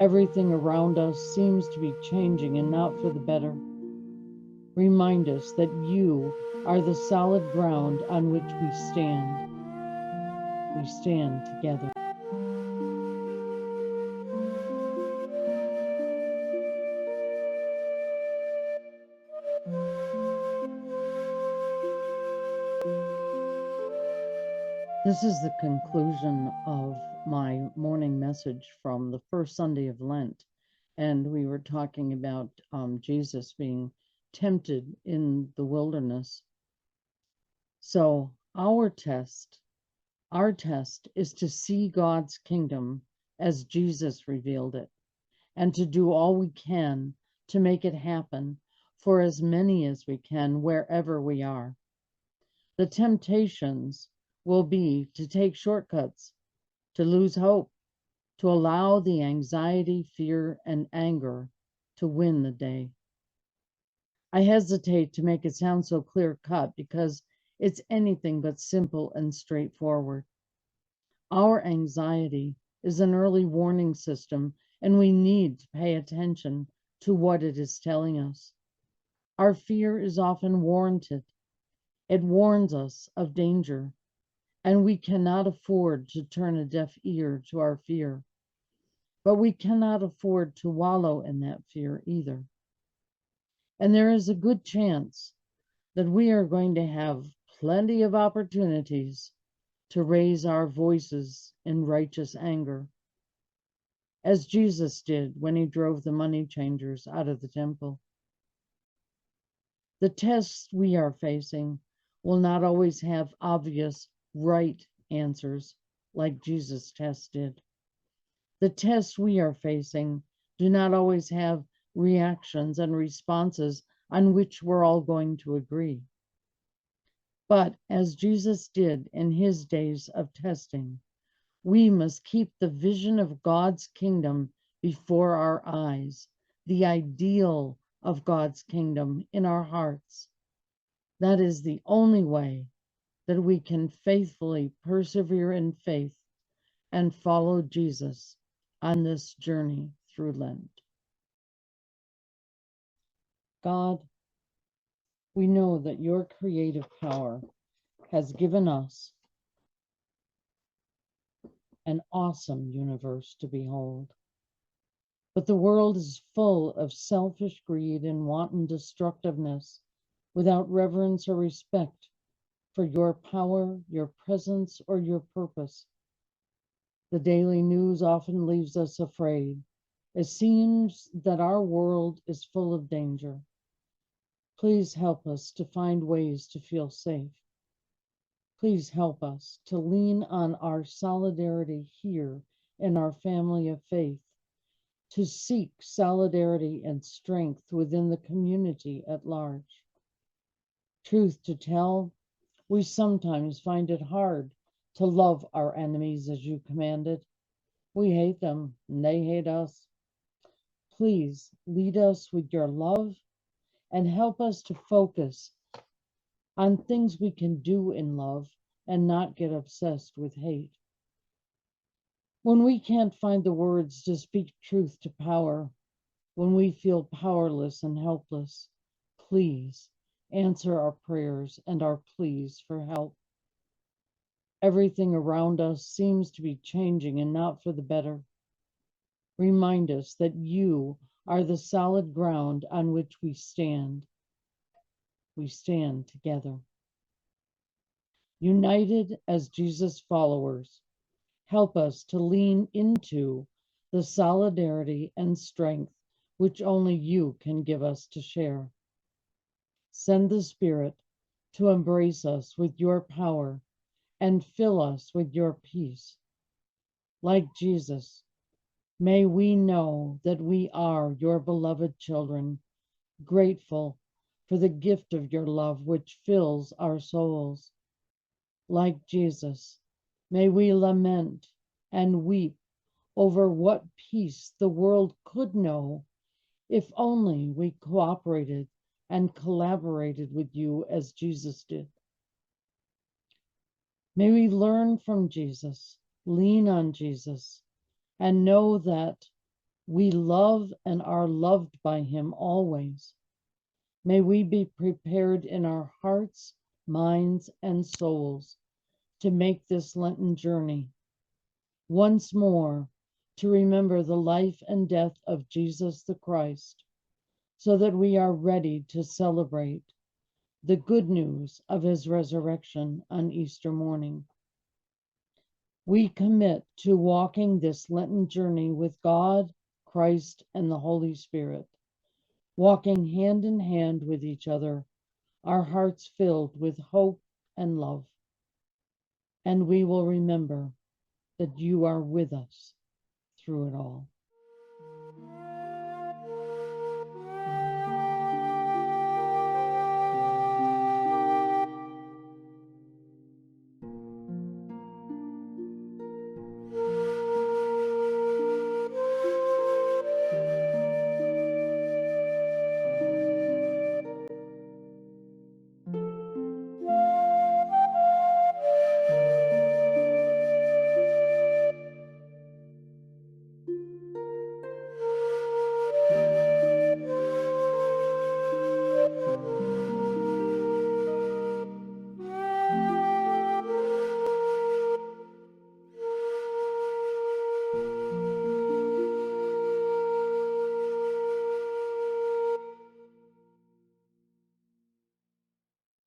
Everything around us seems to be changing and not for the better. Remind us that you are the solid ground on which we stand. We stand together. This is the conclusion of my morning message from the first Sunday of Lent. And we were talking about Jesus being tempted in the wilderness. So our test is to see God's kingdom as Jesus revealed it, and to do all we can to make it happen for as many as we can wherever we are. The temptations will be to take shortcuts, to lose hope, to allow the anxiety, fear, and anger to win the day. I hesitate to make it sound so clear-cut because it's anything but simple and straightforward. Our anxiety is an early warning system, and we need to pay attention to what it is telling us. Our fear is often warranted. It warns us of danger, and we cannot afford to turn a deaf ear to our fear. But we cannot afford to wallow in that fear either. And there is a good chance that we are going to have plenty of opportunities to raise our voices in righteous anger, as Jesus did when he drove the money changers out of the temple. The tests we are facing will not always have obvious right answers like Jesus' test did. The tests we are facing do not always have reactions and responses on which we're all going to agree. But as Jesus did in his days of testing, we must keep the vision of God's kingdom before our eyes, the ideal of God's kingdom in our hearts. That is the only way that we can faithfully persevere in faith and follow Jesus on this journey through Lent. God, we know that your creative power has given us an awesome universe to behold. But the world is full of selfish greed and wanton destructiveness without reverence or respect for your power, your presence, or your purpose. The daily news often leaves us afraid. It seems that our world is full of danger. Please help us to find ways to feel safe. Please help us to lean on our solidarity here in our family of faith, to seek solidarity and strength within the community at large. Truth to tell, we sometimes find it hard to love our enemies as you commanded. We hate them and they hate us. Please lead us with your love and help us to focus on things we can do in love and not get obsessed with hate. When we can't find the words to speak truth to power, when we feel powerless and helpless, please answer our prayers and our pleas for help. Everything around us seems to be changing and not for the better. Remind us that you are the solid ground on which we stand. We stand together. United as Jesus followers, help us to lean into the solidarity and strength which only you can give us to share. Send the Spirit to embrace us with your power and fill us with your peace. Like Jesus, may we know that we are your beloved children, grateful for the gift of your love which fills our souls. Like Jesus, may we lament and weep over what peace the world could know if only we cooperated and collaborated with you as Jesus did. May we learn from Jesus, lean on Jesus, and know that We love and are loved by him always. May we be prepared in our hearts, minds, and souls to make this Lenten journey once more, to remember the life and death of Jesus the Christ, so that we are ready to celebrate the good news of his resurrection on Easter morning. We commit to walking this Lenten journey with God, Christ, and the Holy Spirit, walking hand in hand with each other, our hearts filled with hope and love. And we will remember that you are with us through it all.